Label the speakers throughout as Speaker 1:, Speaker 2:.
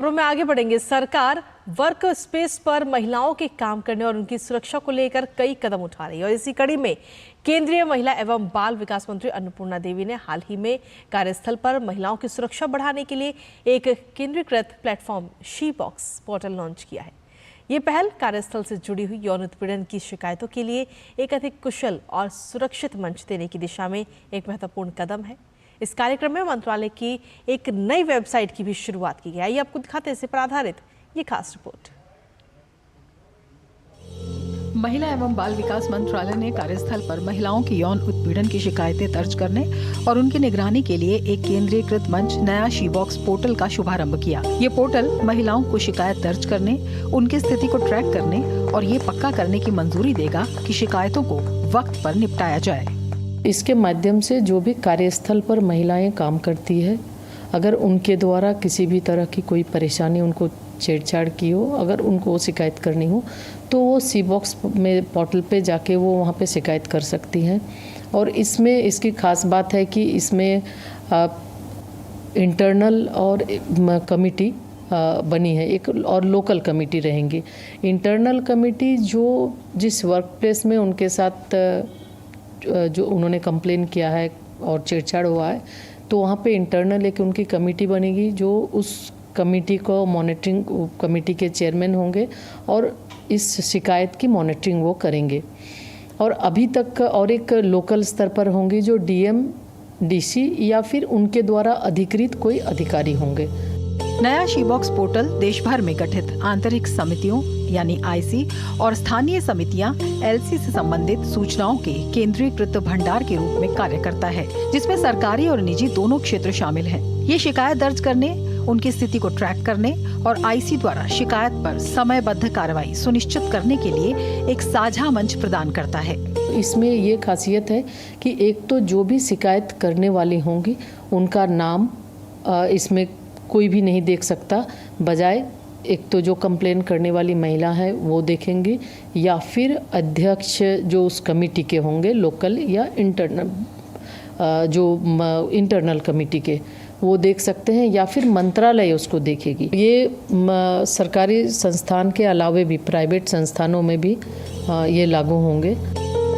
Speaker 1: खबरों में आगे बढ़ेंगे। सरकार वर्क स्पेस पर महिलाओं के काम करने और उनकी सुरक्षा को लेकर कई कदम उठा रही है और इसी कड़ी में केंद्रीय महिला एवं बाल विकास मंत्री अन्नपूर्णा देवी ने हाल ही में कार्यस्थल पर महिलाओं की सुरक्षा बढ़ाने के लिए एक केंद्रीकृत platform she box portal launch किया है। ये पहल कार्यस्थल से जुड़ी हुई यौन उत्पीड़न की शिकायतों के लिए एक अधिक कुशल और सुरक्षित मंच देने की दिशा में एक महत्वपूर्ण कदम है। इस कार्यक्रम में मंत्रालय की एक नई वेबसाइट की भी शुरुआत की गई है। ये आपको दिखाते हैं, इस पर आधारित ये खास रिपोर्ट।
Speaker 2: महिला एवं बाल विकास मंत्रालय ने कार्यस्थल पर महिलाओं की यौन उत्पीड़न की शिकायतें दर्ज करने और उनकी निगरानी के लिए एक केंद्रीकृत मंच नया शी बॉक्स पोर्टल का शुभारंभ किया। ये पोर्टल महिलाओं को शिकायत दर्ज करने, उनकी स्थिति को ट्रैक करने और ये पक्का करने की मंजूरी देगा कि शिकायतों को वक्त पर निपटाया जाए।
Speaker 3: इसके माध्यम से जो भी कार्यस्थल पर महिलाएं काम करती है, अगर उनके द्वारा किसी भी तरह की कोई परेशानी, उनको छेड़छाड़ की हो, अगर उनको शिकायत करनी हो तो वो सी बॉक्स में पोर्टल पे जाके वो वहाँ पे शिकायत कर सकती हैं। और इसमें इसकी खास बात है कि इसमें इंटरनल और कमिटी बनी है, एक और लोकल कमिटी रहेंगी। इंटरनल कमिटी जो जिस वर्क प्लेस में उनके साथ जो उन्होंने कंप्लेन किया है और छेड़छाड़ हुआ है, तो वहाँ पे इंटरनल एक उनकी कमेटी बनेगी जो उस कमेटी को मॉनिटरिंग कमेटी के चेयरमैन होंगे और इस शिकायत की मॉनिटरिंग वो करेंगे। और अभी तक और एक लोकल स्तर पर होंगी जो डीएम, डीसी या फिर उनके द्वारा अधिकृत कोई अधिकारी होंगे।
Speaker 2: नया शी बॉक्स पोर्टल देश भर में गठित आंतरिक समितियों यानी आईसी और स्थानीय समितियां एलसी से संबंधित सूचनाओं के केंद्रीकृत भंडार के रूप में कार्य करता है, जिसमें सरकारी और निजी दोनों क्षेत्र शामिल हैं। ये शिकायत दर्ज करने, उनकी स्थिति को ट्रैक करने और आईसी द्वारा शिकायत पर समयबद्ध कार्रवाई सुनिश्चित करने के लिए एक साझा मंच प्रदान करता है।
Speaker 3: इसमें ये खासियत है कि एक तो जो भी शिकायत करने वाली होंगी उनका नाम इसमें कोई भी नहीं देख सकता, बजाय एक तो जो कंप्लेन करने वाली महिला है वो देखेंगी या फिर अध्यक्ष जो उस कमेटी के होंगे, लोकल या इंटरनल, जो इंटरनल कमेटी के वो देख सकते हैं, या फिर मंत्रालय उसको देखेगी। ये सरकारी संस्थान के अलावे भी प्राइवेट संस्थानों में भी ये लागू होंगे।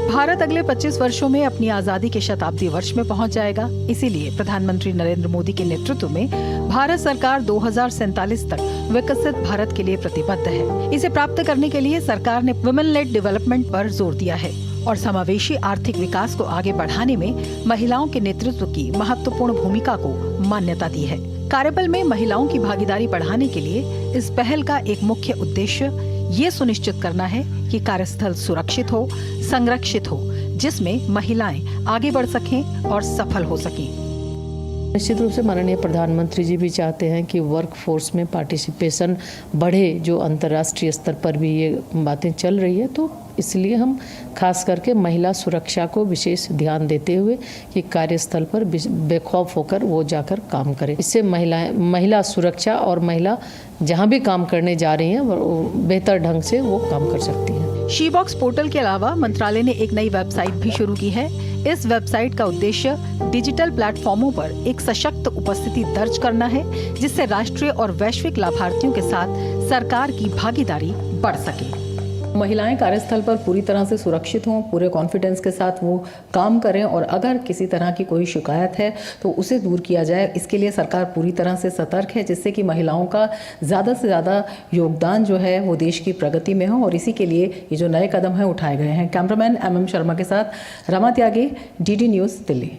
Speaker 2: भारत अगले 25 वर्षों में अपनी आजादी के शताब्दी वर्ष में पहुंच जाएगा। इसीलिए प्रधानमंत्री नरेंद्र मोदी के नेतृत्व में भारत सरकार 2047 तक विकसित भारत के लिए प्रतिबद्ध है। इसे प्राप्त करने के लिए सरकार ने वुमेन लेड डेवलपमेंट पर जोर दिया है और समावेशी आर्थिक विकास को आगे बढ़ाने में महिलाओं के नेतृत्व की महत्वपूर्ण भूमिका को मान्यता दी है। कार्यबल में महिलाओं की भागीदारी बढ़ाने के लिए इस पहल का एक मुख्य उद्देश्य ये सुनिश्चित करना है कि कार्यस्थल सुरक्षित हो, संरक्षित हो, जिसमें महिलाएं आगे बढ़ सकें और सफल हो सकें।
Speaker 3: निश्चित रूप से माननीय प्रधानमंत्री जी भी चाहते हैं कि वर्क फोर्स में पार्टिसिपेशन बढ़े, जो अंतर्राष्ट्रीय स्तर पर भी ये बातें चल रही है। तो इसलिए हम खास करके महिला सुरक्षा को विशेष ध्यान देते हुए कि कार्यस्थल पर बेखौफ होकर वो जाकर काम करें। इससे महिला सुरक्षा और महिला जहाँ भी काम करने जा रही हैं बेहतर ढंग से वो काम कर सकती हैं।
Speaker 2: शी बॉक्स पोर्टल के अलावा मंत्रालय ने एक नई वेबसाइट भी शुरू की है। इस वेबसाइट का उद्देश्य डिजिटल प्लेटफॉर्मों पर एक सशक्त उपस्थिति दर्ज करना है, जिससे राष्ट्रीय और वैश्विक लाभार्थियों के साथ सरकार की भागीदारी बढ़ सके।
Speaker 4: महिलाएं कार्यस्थल पर पूरी तरह से सुरक्षित हों, पूरे कॉन्फिडेंस के साथ वो काम करें और अगर किसी तरह की कोई शिकायत है तो उसे दूर किया जाए। इसके लिए सरकार पूरी तरह से सतर्क है, जिससे कि महिलाओं का ज़्यादा से ज़्यादा योगदान जो है वो देश की प्रगति में हो, और इसी के लिए ये जो नए कदम हैं उठाए गए हैं। कैमरामैन MM शर्मा के साथ रमा त्यागी, DD न्यूज़, दिल्ली।